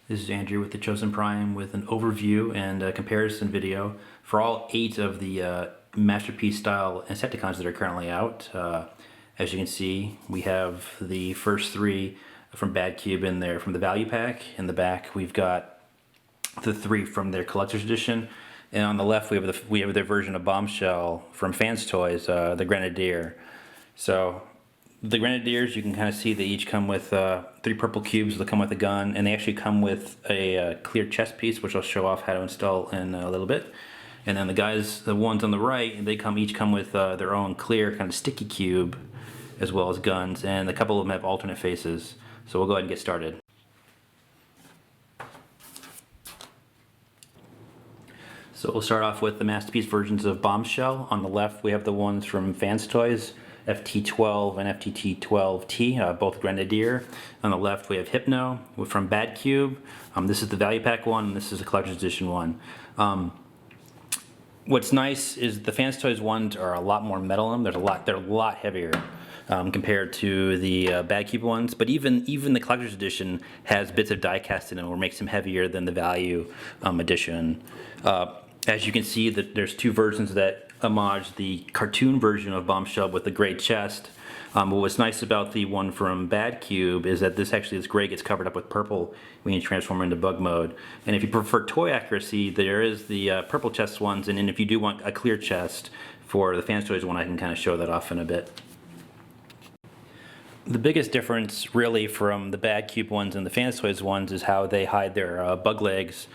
This is Andrew with the Chosen Prime with an overview and a comparison video for all 8 of the Masterpiece style Insecticons that are currently out. As you can see, we have the first 3 from BadCube in there from the value pack. In the back we've got the 3 from their collector's edition, and on the left we have their version of Bombshell from FansToys, the Grenadier. So the Grenadiers, you can kind of see they each come with 3 purple cubes. They come with a gun, and they actually come with a clear chest piece, which I'll show off how to install in a little bit. And then the ones on the right, they each come with their own clear kind of sticky cube, as well as guns, and a couple of them have alternate faces. So we'll go ahead and get started. So we'll start off with the Masterpiece versions of Bombshell. On the left we have the ones from FansToys, FT-12 and FT-12T, both Grenadier. On the left we have Hypno from BadCube. This is the value pack one, and this is the collector's edition one. What's nice is the FansToys ones are a lot more metal in them. They're a lot heavier compared to the BadCube ones. But even the collector's edition has bits of die cast in it, which makes them heavier than the value edition. As you can see, that there's 2 versions that homage the cartoon version of Bombshell with the gray chest. But what's nice about the one from BadCube is that this gray gets covered up with purple when you transform into bug mode. And if you prefer toy accuracy, there is the purple chest ones, and then if you do want a clear chest for the FansToys one, I can kind of show that off in a bit. The biggest difference really from the BadCube ones and the FansToys ones is how they hide their bug legs.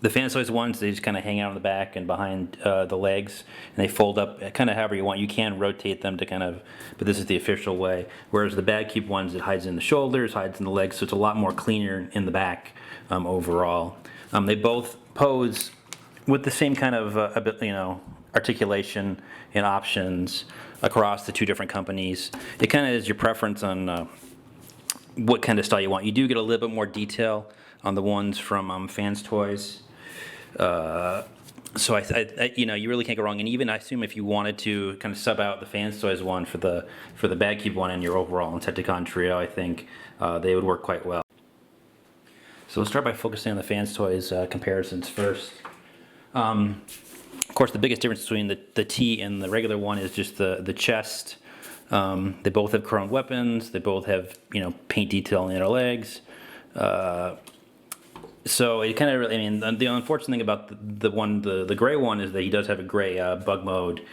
The FansToys ones, they just kind of hang out on the back and behind the legs, and they fold up kind of however you want. You can rotate them to kind of, but this is the official way. Whereas the BadCube ones, it hides in the shoulders, hides in the legs, so it's a lot more cleaner in the back overall. They both pose with the same kind of articulation and options across the 2 different companies. It kind of is your preference on what kind of style you want. You do get a little bit more detail on the ones from FansToys. So you really can't go wrong. And even I assume if you wanted to kind of sub out the FansToys one for the BadCube one in your overall Insecticon trio, I think they would work quite well. So we'll start by focusing on the FansToys comparisons first. Of course, the biggest difference between the T and the regular one is just the chest. They both have chromed weapons. They both have paint detail on their legs. So it kind of really, the unfortunate thing about the gray one is that he does have a gray bug mode.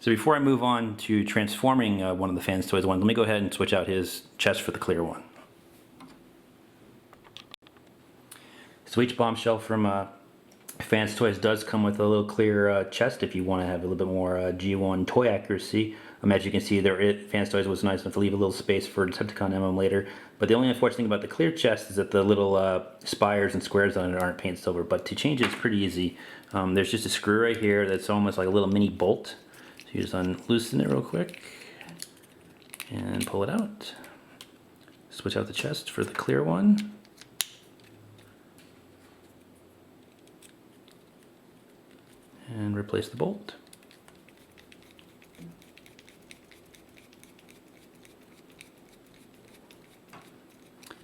So before I move on to transforming one of the FansToys ones, let me go ahead and switch out his chest for the clear one. So each Bombshell from FansToys does come with a little clear chest if you want to have a little bit more G1 toy accuracy. As you can see, FansToys was nice enough to leave a little space for Decepticon ammo later. But the only unfortunate thing about the clear chest is that the little spires and squares on it aren't paint silver. But to change it's pretty easy. There's just a screw right here that's almost like a little mini bolt. So you just loosen it real quick and pull it out. Switch out the chest for the clear one. And replace the bolt.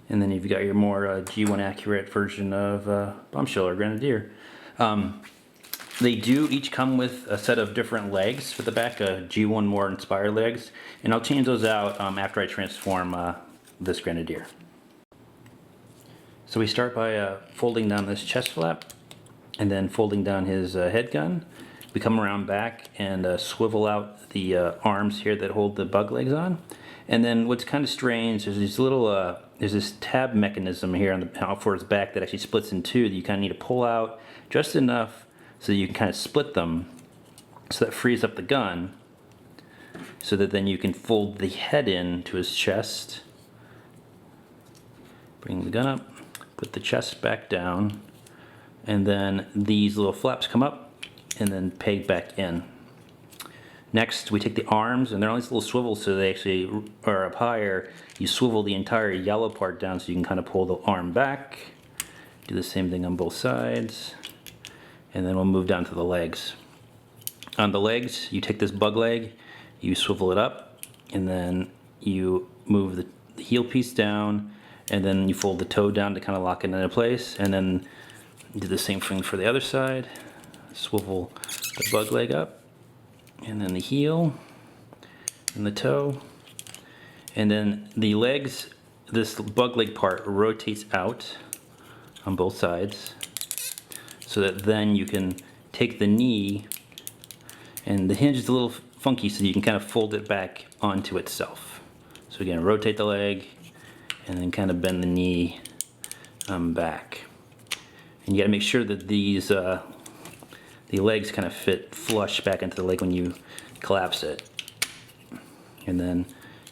And then you've got your more G1 accurate version of Bombshell or Grenadier. They do each come with a set of different legs for the back, G1 more inspired legs, and I'll change those out after I transform this Grenadier. So we start by folding down this chest flap, and then folding down his head gun. We come around back and swivel out the arms here that hold the bug legs on. And then what's kind of strange is these little, there's this tab mechanism here on for his back that actually splits in 2 that you kind of need to pull out just enough so that you can kind of split them, so that frees up the gun, so that then you can fold the head in to his chest. Bring the gun up, put the chest back down, and then these little flaps come up and then peg back in. Next, we take the arms, and they're on these little swivels, so they actually are up higher. You swivel the entire yellow part down so you can kind of pull the arm back. Do the same thing on both sides. And then we'll move down to the legs. On the legs, you take this bug leg, you swivel it up, and then you move the heel piece down, and then you fold the toe down to kind of lock it into place, and then do the same thing for the other side. Swivel the bug leg up, and then the heel, and the toe, and then the legs, this bug leg part rotates out on both sides, so that then you can take the knee, and the hinge is a little funky, so you can kind of fold it back onto itself. So again, rotate the leg, and then kind of bend the knee back. And you got to make sure that these the legs kind of fit flush back into the leg when you collapse it. And then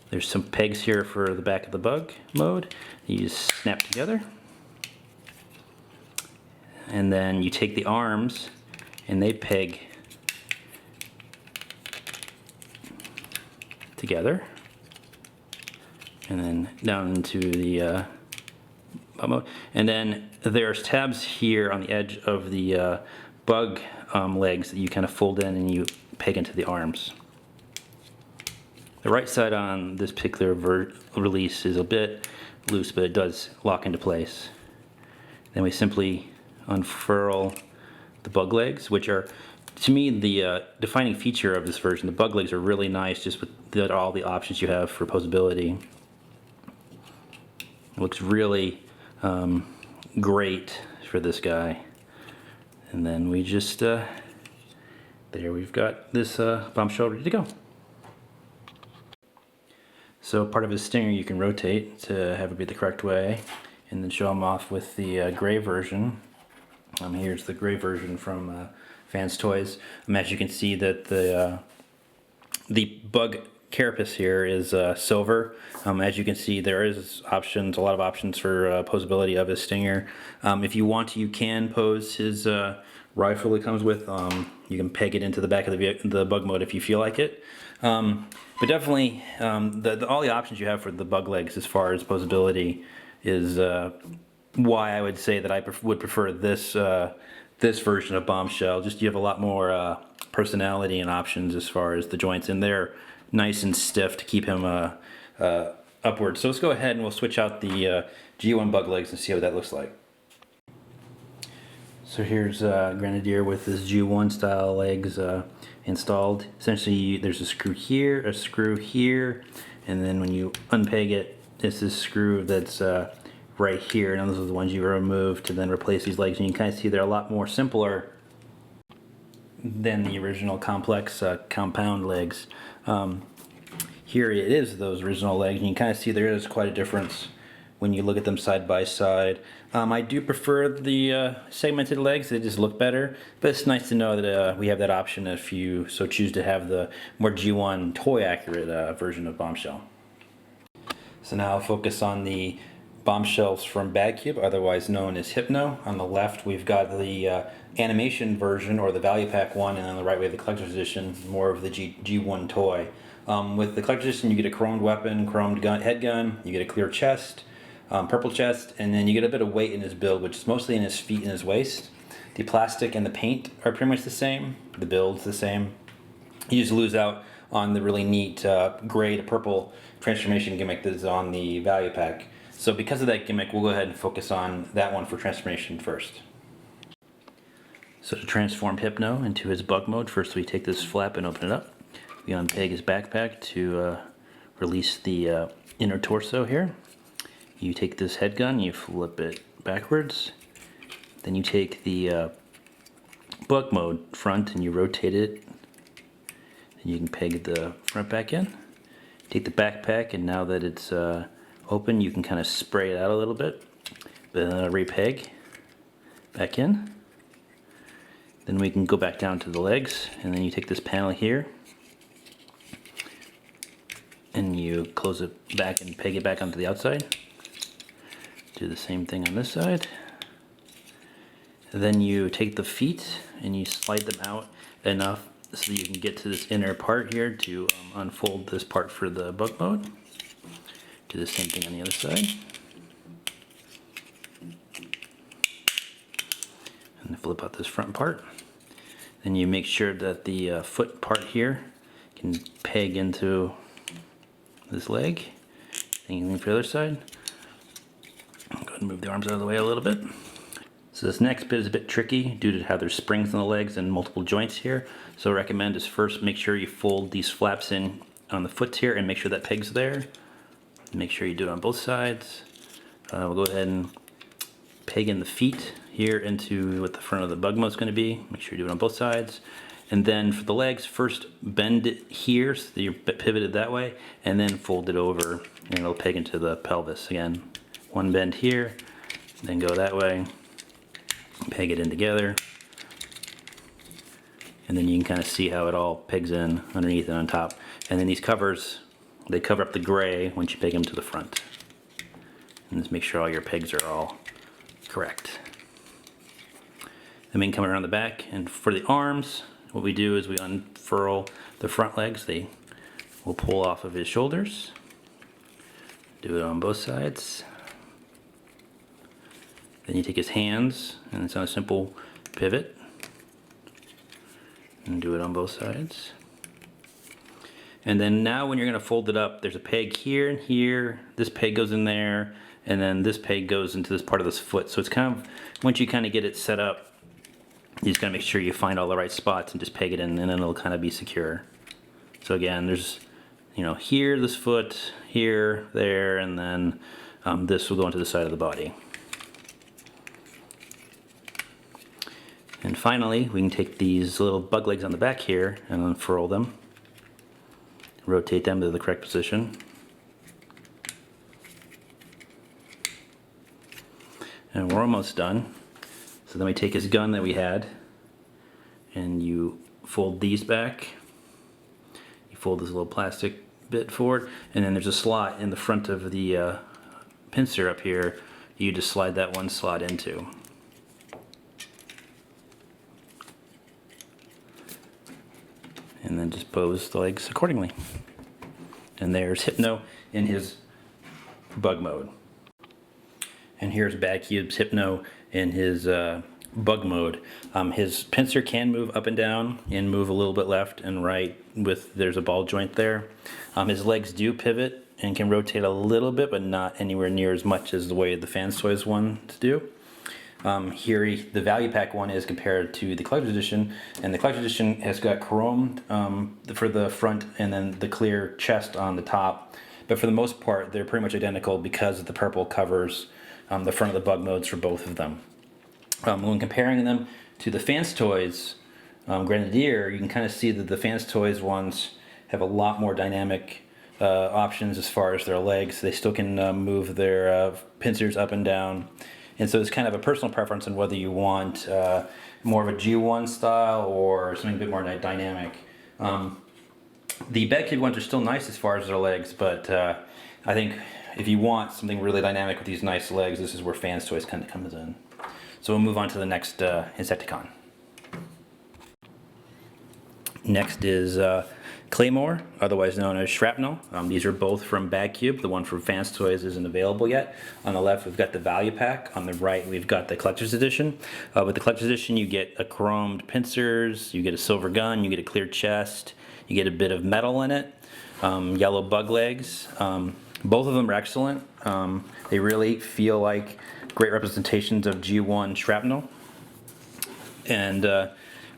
there's some pegs here for the back of the bug mode. You just snap together. And then you take the arms and they peg together. And then down into the bug mode. And then there's tabs here on the edge of the bug legs that you kind of fold in and you peg into the arms. The right side on this particular release is a bit loose, but it does lock into place. Then we simply unfurl the bug legs, which are, to me, the defining feature of this version. The bug legs are really nice, just with all the options you have for posability. It looks really great for this guy. And then we just, there we've got this bombshell ready to go. So part of his stinger you can rotate to have it be the correct way, and then show him off with the gray version. Here's the gray version from FansToys. As you can see that the bug carapace here is silver. As you can see, there is options, a lot of options for posability of his stinger. If you want to, you can pose his rifle it comes with. You can peg it into the back of the bug mode if you feel like it. But definitely, all the options you have for the bug legs as far as posability is why I would say that I would prefer this this version of Bombshell. Just you have a lot more personality and options as far as the joints, and they're nice and stiff to keep him upward. So let's go ahead and we'll switch out the G1 bug legs and see what that looks like. So here's Grenadier with his G1 style legs installed. Essentially there's a screw here, and then when you unpeg it, it's this screw that's right here, and those are the ones you remove to then replace these legs. And you can kind of see they're a lot more simpler than the original complex compound legs. Here it is those original legs, and you can kind of see there is quite a difference when you look at them side by side. I do prefer the segmented legs, they just look better, but it's nice to know that we have that option if you so choose to have the more G1 toy accurate version of Bombshell. So now I'll focus on the Bombshells from BadCube, otherwise known as Hypno. On the left we've got the animation version, or the value pack one, and on the right we have the collector's edition, more of the G1 toy. With the collector's edition you get a chromed weapon, chromed head gun, you get a clear chest, purple chest, and then you get a bit of weight in his build, which is mostly in his feet and his waist. The plastic and the paint are pretty much the same, the build's the same. You just lose out on the really neat gray to purple transformation gimmick that's on the value pack. So because of that gimmick, we'll go ahead and focus on that one for transformation first. So to transform Hypno into his bug mode, first we take this flap and open it up. We unpeg his backpack to release the inner torso here. You take this head gun, you flip it backwards. Then you take the bug mode front and you rotate it. And you can peg the front back in. Take the backpack, and now that it's open, you can kind of spray it out a little bit. But then repeg back in. Then we can go back down to the legs, and then you take this panel here and you close it back and peg it back onto the outside. Do the same thing on this side. Then you take the feet and you slide them out enough so that you can get to this inner part here to unfold this part for the bug mode. Do the same thing on the other side. And flip out this front part. Then you make sure that the foot part here can peg into this leg. Same thing for the other side. ahead and move the arms out of the way a little bit. So this next bit is a bit tricky due to how there's springs in the legs and multiple joints here. So I recommend is first make sure you fold these flaps in on the foot here and make sure that peg's there. Make sure you do it on both sides. We'll go ahead and peg in the feet here into what the front of the bug mode is going to be. Make sure you do it on both sides. And then for the legs, first bend it here so that you're pivoted that way, and then fold it over and it'll peg into the pelvis. Again, one bend here, then go that way. Peg it in together, and then you can kind of see how it all pegs in underneath and on top. And then these covers, they cover up the gray once you peg them to the front. And just make sure all your pegs are all correct. Then we can come around the back, and for the arms, what we do is we unfurl the front legs. They will pull off of his shoulders. Do it on both sides. Then you take his hands, and it's on a simple pivot, and do it on both sides. And then now when you're going to fold it up, there's a peg here and here. This peg goes in there, and then this peg goes into this part of this foot. So it's kind of, once you kind of get it set up, you just got to make sure you find all the right spots and just peg it in, and then it'll kind of be secure. So again, there's, you know, here, this foot, here, there, and then this will go into the side of the body. And finally, we can take these little bug legs on the back here and unfurl them. Rotate them to the correct position. And we're almost done. So then we take his gun that we had, and you fold these back. You fold this little plastic bit forward, and then there's a slot in the front of the pincer up here. You just slide that one slot into. And then just pose the legs accordingly. And there's Hypno in his bug mode. And here's BadCube's Hypno in his bug mode. His pincer can move up and down and move a little bit left and right with, there's a ball joint there. His legs do pivot and can rotate a little bit, but not anywhere near as much as the way the FansToys ones do. Here the value pack one is compared to the collector's edition, and the collector's edition has got chromed for the front and then the clear chest on the top, but for the most part they're pretty much identical because the purple covers the front of the bug modes for both of them. When comparing them to the FansToys Grenadier, you can kind of see that the FansToys ones have a lot more dynamic options as far as their legs. They still can move their pincers up and down. And so it's kind of a personal preference on whether you want more of a G1 style or something a bit more dynamic. The BadCube ones are still nice as far as their legs, but I think if you want something really dynamic with these nice legs, this is where FansToys kind of comes in. So we'll move on to the next Insecticon. Next is Claymore, otherwise known as Shrapnel. These are both from BadCube. The one from FansToys isn't available yet. On the left, we've got the value pack. On the right, we've got the collector's edition. With the collector's edition, you get a chromed pincers, you get a silver gun, you get a clear chest, you get a bit of metal in it, yellow bug legs. Both of them are excellent. They really feel like great representations of G1 Shrapnel. And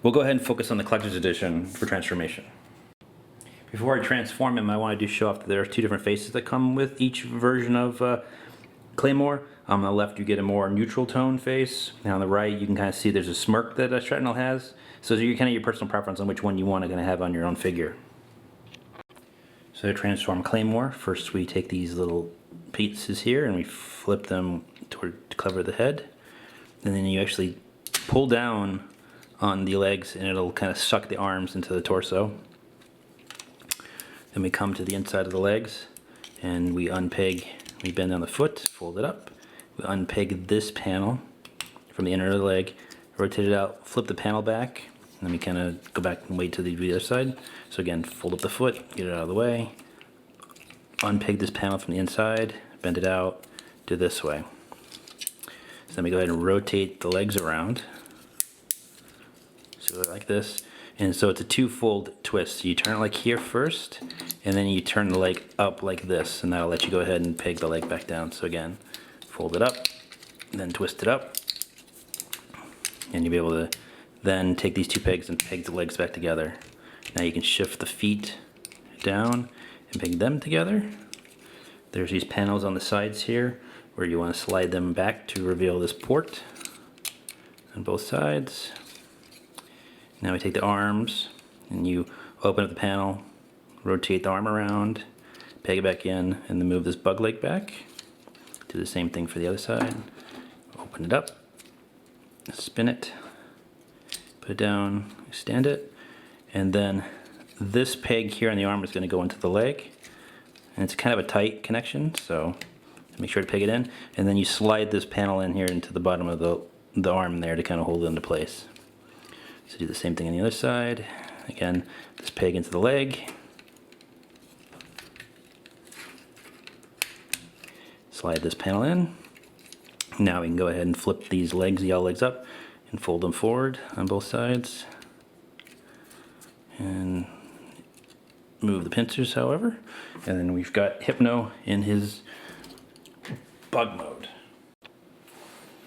we'll go ahead and focus on the collector's edition for transformation. Before I transform him, I want to show off that there are two different faces that come with each version of Claymore. On the left, you get a more neutral tone face, and on the right, you can kind of see there's a smirk that Shrapnel has. So you're kind of your personal preference on which one you want to have on your own figure. So to transform Claymore, first we take these little pieces here and we flip them to cover the head, and then you actually pull down on the legs, and it'll kind of suck the arms into the torso. Then we come to the inside of the legs, and we unpeg, we bend down the foot, fold it up. We unpeg this panel from the inner of the leg, rotate it out, flip the panel back, and then we kind of go back and wait till the other side. So again, fold up the foot, get it out of the way, unpeg this panel from the inside, bend it out, do this way. So then we go ahead and rotate the legs around. So like this. And so it's a two-fold twist. You turn it like here first, and then you turn the leg up like this, and that'll let you go ahead and peg the leg back down. So again, fold it up, then twist it up, and you'll be able to then take these two pegs and peg the legs back together. Now you can shift the feet down and peg them together. There's these panels on the sides here where you want to slide them back to reveal this port on both sides. Now we take the arms and you open up the panel, rotate the arm around, peg it back in, and then move this bug leg back. Do the same thing for the other side. Open it up, spin it, put it down, extend it, and then this peg here on the arm is going to go into the leg. And it's kind of a tight connection, so make sure to peg it in. And then you slide this panel in here into the bottom of the arm there to kind of hold it into place. So do the same thing on the other side. Again, this peg into the leg. Slide this panel in. Now we can go ahead and flip these legs, the yellow legs up, and fold them forward on both sides. And move the pincers, however. And then we've got Hypno in his bug mode.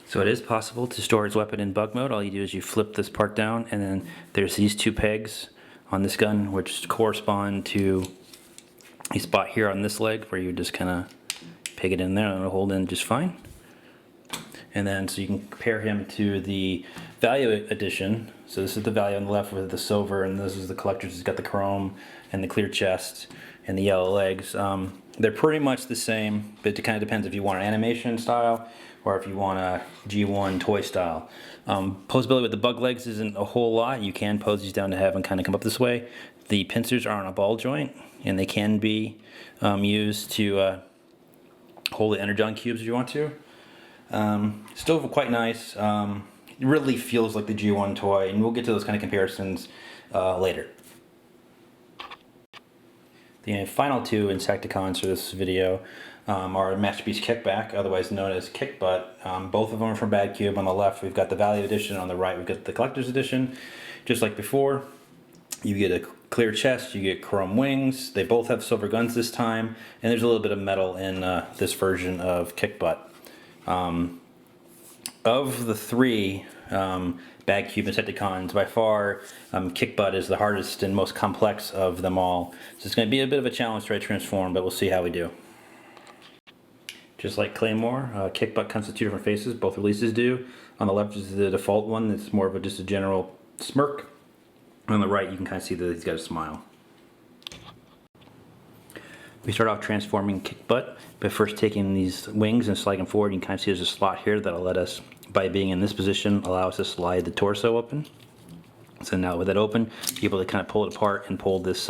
So it is possible to store his weapon in bug mode. All you do is you flip this part down, and then there's these two pegs on this gun which correspond to a spot here on this leg where you just kind of peg it in there and it'll hold in just fine. And then so you can compare him to the value edition. So this is the value on the left with the silver, and this is the collector's. It's got the chrome and the clear chest and the yellow legs. They're pretty much the same, but it kind of depends if you want an animation style or if you want a G1 toy style. Posability with the bug legs isn't a whole lot. You can pose these down to have them kind of come up this way. The pincers are on a ball joint, and they can be used to hold the energon cubes if you want to. Still quite nice. It really feels like the G1 toy, and we'll get to those kind of comparisons later. The final two Insecticons for this video are Masterpiece Kickback, otherwise known as Kickbot. Both of them are from BadCube. On the left we've got the Value Edition, on the right we've got the Collector's Edition. Just like before, you get a clear chest, you get chrome wings. They both have silver guns this time, and there's a little bit of metal in this version of Kickbot. Of the three BadCube Insecticons, by far Kickbot is the hardest and most complex of them all. So it's going to be a bit of a challenge to try to transform, but we'll see how we do. Just like Claymore, Kickbot comes with two different faces, both releases do. On the left is the default one, it's more of just a general smirk. On the right you can kind of see that he's got a smile. We start off transforming Kickbot by first taking these wings and sliding them forward. You can kind of see there's a slot here that'll let us, by being in this position, allow us to slide the torso open. So now with that open, you're able to kind of pull it apart and pull this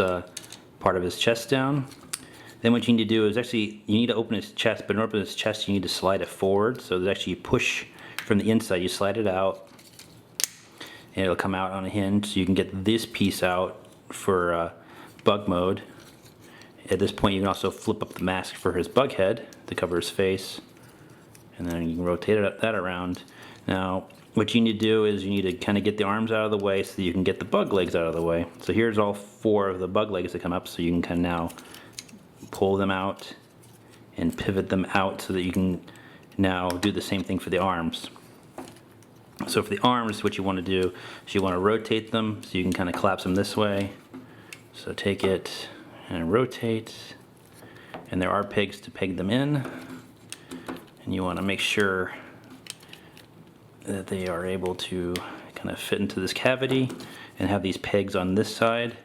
part of his chest down. Then what you need to do is actually, you need to open his chest, but in order to open his chest you need to slide it forward. So there's actually, you push from the inside, you slide it out, and it'll come out on a hinge. So you can get this piece out for bug mode. At this point you can also flip up the mask for his bug head to cover his face, and then you can rotate that around. Now what you need to do is you need to kind of get the arms out of the way so that you can get the bug legs out of the way. So here's all four of the bug legs that come up, so you can kind of now pull them out and pivot them out so that you can now do the same thing for the arms. So for the arms, what you want to do is you want to rotate them so you can kind of collapse them this way. So take it and rotate, and there are pegs to peg them in, and you want to make sure that they are able to kind of fit into this cavity and have these pegs on this side,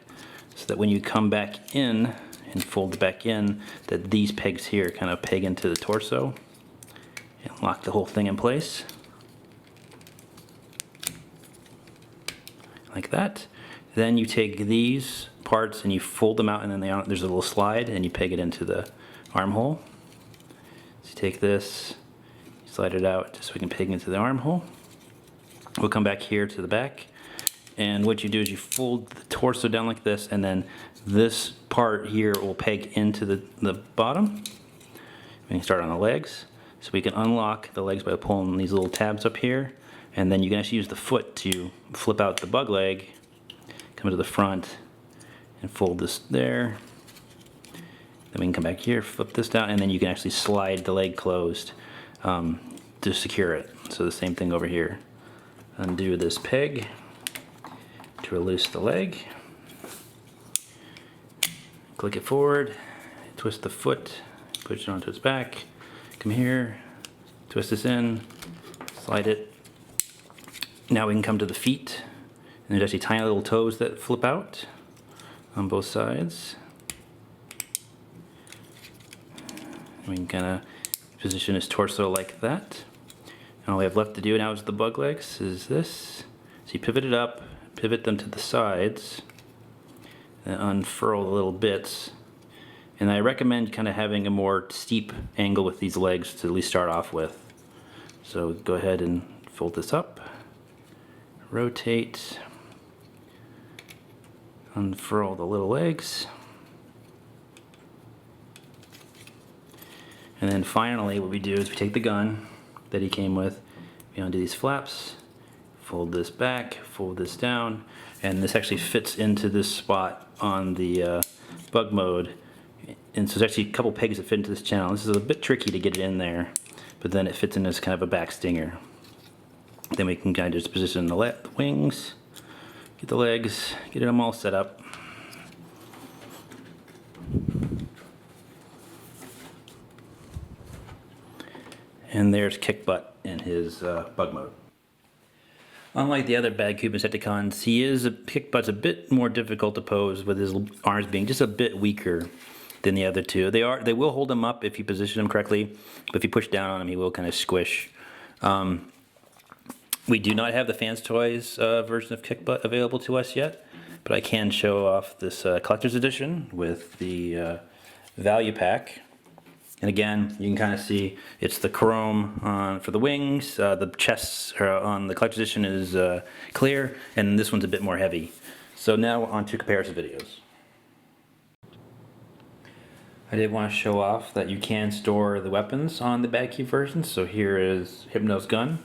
so that when you come back in and fold it back in, that these pegs here kind of peg into the torso and lock the whole thing in place like that. Then you take these parts and you fold them out, and then there's a little slide and you peg it into the armhole. So you take this, you slide it out just so we can peg into the armhole. We'll come back here to the back, and what you do is you fold the torso down like this, and then this part here will peg into the bottom. We can start on the legs. So we can unlock the legs by pulling these little tabs up here, and then you can actually use the foot to flip out the bug leg, come to the front and fold this there. Then we can come back here, flip this down, and then you can actually slide the leg closed. to secure it. So the same thing over here. Undo this peg to release the leg. Click it forward, twist the foot, push it onto its back, come here, twist this in, slide it. Now we can come to the feet, and there's actually tiny little toes that flip out on both sides. We can kind of position his torso like that. And all we have left to do now is the bug legs, is this. So you pivot it up, pivot them to the sides, and unfurl the little bits. And I recommend kind of having a more steep angle with these legs to at least start off with. So go ahead and fold this up, rotate, unfurl the little legs. And then finally what we do is we take the gun that he came with, we undo these flaps, fold this back, fold this down, and this actually fits into this spot on the bug mode. And so there's actually a couple pegs that fit into this channel. This is a bit tricky to get it in there, but then it fits in as kind of a back stinger. Then we can kind of just position the wings, get the legs, get them all set up. And there's Kickbot in his bug mode. Unlike the other BadCube Insecticons, Kickbot's a bit more difficult to pose, with his arms being just a bit weaker than the other two. They will hold him up if you position him correctly, but if you push down on him, he will kind of squish. We do not have the FansToys version of Kickbot available to us yet, but I can show off this collector's edition with the value pack. And again, you can kind of see it's the chrome for the wings, the chests on the collector's edition is clear, and this one's a bit more heavy. So now on to comparison videos. I did want to show off that you can store the weapons on the BadCube version. So here is Hypno's gun,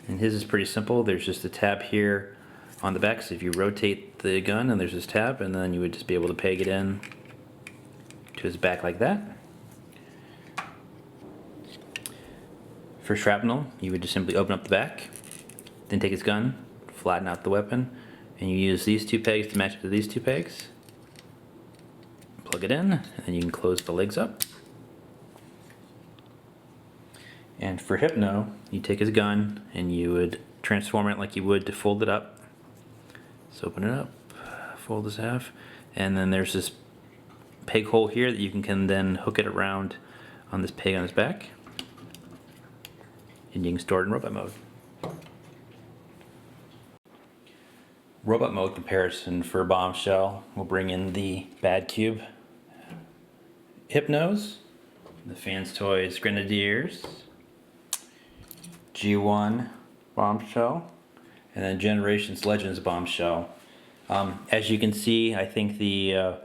and his is pretty simple. There's just a tab here on the back, so if you rotate the gun and there's this tab, and then you would just be able to peg it in to his back like that. For shrapnel, you would just simply open up the back, then take his gun, flatten out the weapon, and you use these two pegs to match it to these two pegs. Plug it in, and then you can close the legs up. And for Hypno, you take his gun and you would transform it like you would to fold it up. So open it up, fold this half, and then there's this peg hole here that you can then hook it around on this peg on his back. And you can store it in robot mode. Robot mode comparison for Bombshell. We'll bring in the BadCube Hypnos, the FansToys Grenadiers, G1 Bombshell, and then Generations Legends Bombshell. As you can see, I think the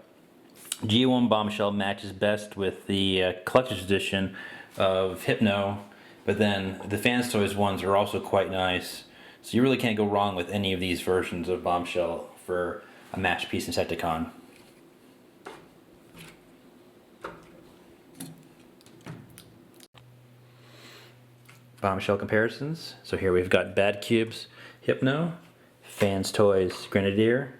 G1 Bombshell matches best with the collector's edition of Hypno, but then the FansToys ones are also quite nice. So you really can't go wrong with any of these versions of Bombshell for a Masterpiece Insecticon. Bombshell comparisons. So here we've got BadCube's Hypno, FansToys Grenadier,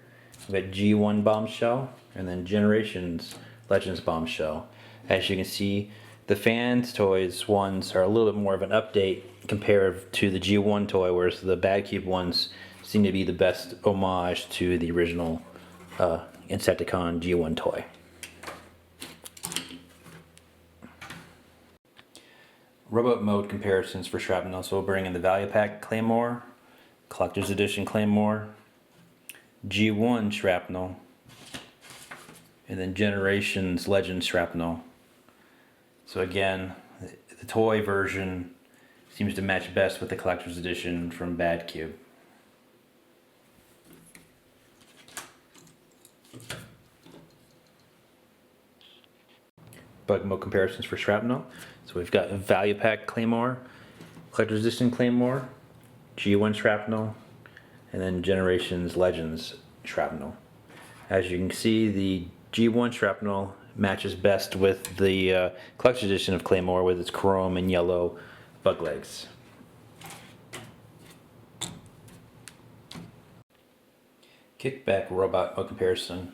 we've got G1 Bombshell, and then Generations Legends Bombshell. As you can see, the FansToys ones are a little bit more of an update compared to the G1 toy, whereas the BadCube ones seem to be the best homage to the original Insecticon G1 toy. Robot mode comparisons for Shrapnel. So we'll bring in the Value Pack Claymore, Collector's Edition Claymore, G1 Shrapnel, and then Generations Legends Shrapnel. So again, the toy version seems to match best with the collector's edition from BadCube. Bug mode comparisons for Shrapnel. So we've got Value Pack Claymore, Collector's Edition Claymore, G1 Shrapnel, and then Generations Legends Shrapnel. As you can see, the G1 Shrapnel matches best with the Collector's Edition of Claymore with its chrome and yellow bug legs. Kickback robot mode comparison.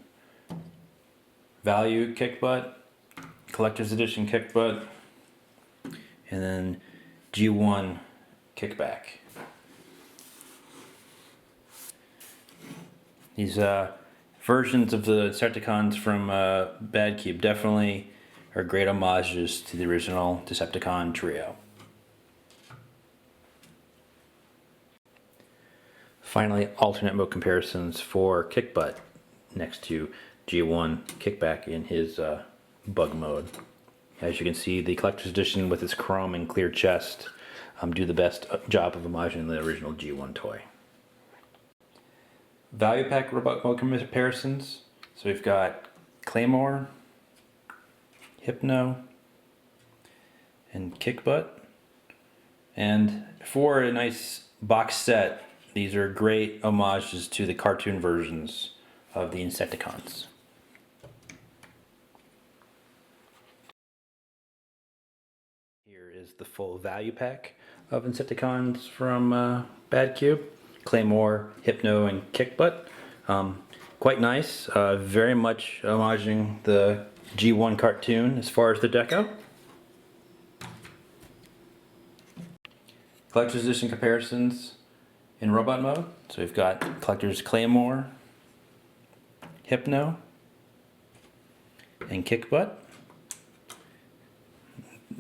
Value Kickbot, Collector's Edition Kickbot, and then G1 Kickback. These versions of the Decepticons from BadCube definitely are great homages to the original Decepticon trio. Finally, alternate mode comparisons for Kickbot next to G1 Kickback in his bug mode. As you can see, the Collector's Edition with its chrome and clear chest do the best job of homaging the original G1 toy. Value pack robot mode comparisons. So we've got Claymore, Hypno, and Kickbot. And for a nice box set, these are great homages to the cartoon versions of the Insecticons. Here is the full value pack of Insecticons from BadCube. Claymore, Hypno, and Kickbot. Quite nice, very much homaging the G1 cartoon as far as the deco. Collector's Edition comparisons in robot mode. So we've got Collector's Claymore, Hypno, and Kickbot.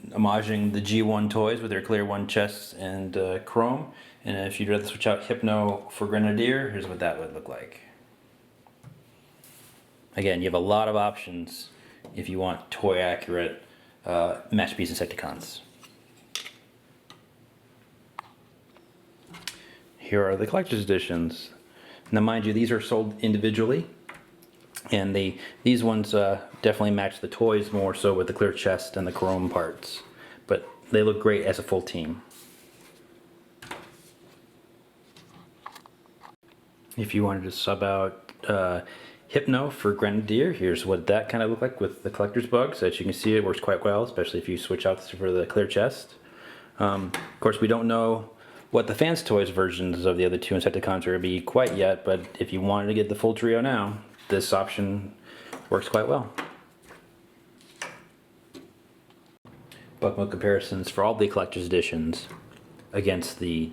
Homaging the G1 toys with their clear one chests and chrome. And if you'd rather switch out Hypno for Grenadier, here's what that would look like. Again, you have a lot of options if you want toy accurate Masterpiece Insecticons. Here are the collector's editions. Now mind you, these are sold individually, and these ones definitely match the toys more so with the clear chest and the chrome parts, but they look great as a full team. If you wanted to sub out Hypno for Grenadier, here's what that kind of looked like with the collector's bugs. As you can see, it works quite well, especially if you switch out for the clear chest. Of course, we don't know what the FansToys versions of the other two Insecticons are going to be quite yet, but if you wanted to get the full trio now, this option works quite well. Bug mode comparisons for all the collector's editions against the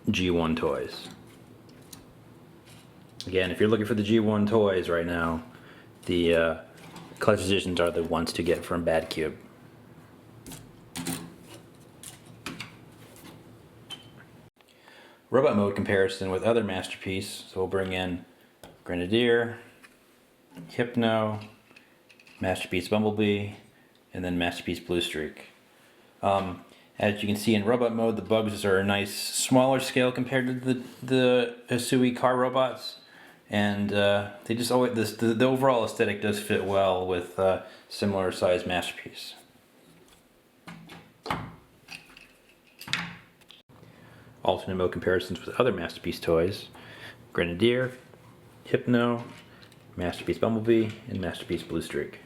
G1 toys. Again, if you're looking for the G1 toys right now, the collector's editions are the ones to get from BadCube. Robot mode comparison with other Masterpiece. So we'll bring in Grenadier, Hypno, Masterpiece Bumblebee, and then Masterpiece Blue Streak. As you can see in robot mode, the bugs are a nice smaller scale compared to the Hisui car robots, and they just always the overall aesthetic does fit well with similar sized Masterpiece. Alternate mode comparisons with other Masterpiece toys: Grenadier, Hypno, Masterpiece Bumblebee, and Masterpiece Blue Streak.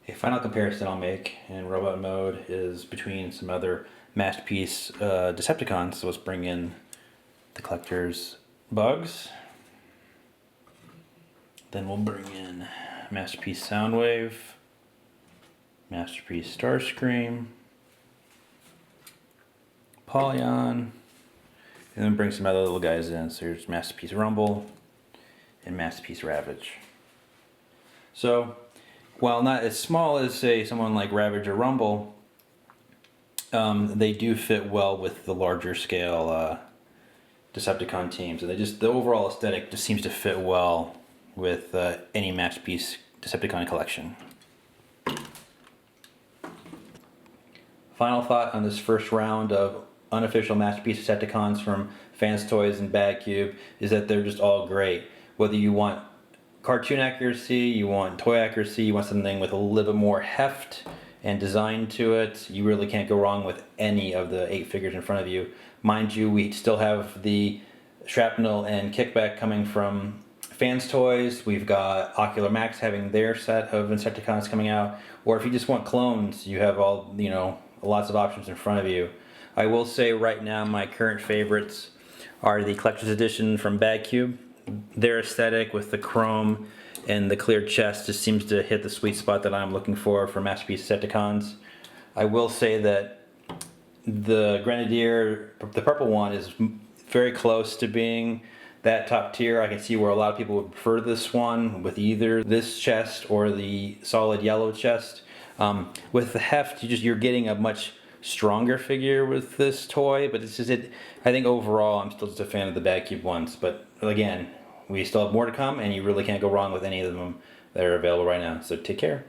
A final comparison I'll make in robot mode is between some other Masterpiece Decepticons. So let's bring in the collector's bugs. Then we'll bring in Masterpiece Soundwave, Masterpiece Starscream, Polyon, and then bring some other little guys in. So here's Masterpiece Rumble and Masterpiece Ravage. So while not as small as, say, someone like Ravage or Rumble, they do fit well with the larger scale Decepticon teams, and the overall aesthetic just seems to fit well with any Masterpiece Decepticon collection. Final thought on this first round of unofficial Masterpiece Decepticons from FansToys and BadCube is that they're just all great. Whether you want cartoon accuracy, you want toy accuracy, you want something with a little bit more heft and design to it, you really can't go wrong with any of the 8 figures in front of you. Mind you, we still have the Shrapnel and Kickback coming from FansToys, we've got Ocular Max having their set of Insecticons coming out, or if you just want clones, you have all, you know, lots of options in front of you. I will say right now my current favorites are the Collector's Edition from BadCube. Their aesthetic with the chrome and the clear chest just seems to hit the sweet spot that I'm looking for Masterpiece Insecticons. I will say that the Grenadier, the purple one, is very close to being that top tier. I can see where a lot of people would prefer this one with either this chest or the solid yellow chest. With the heft, you're getting a much stronger figure with this toy, but it's just I think overall I'm still just a fan of the BadCube ones. But again, we still have more to come, and you really can't go wrong with any of them that are available right now. So take care.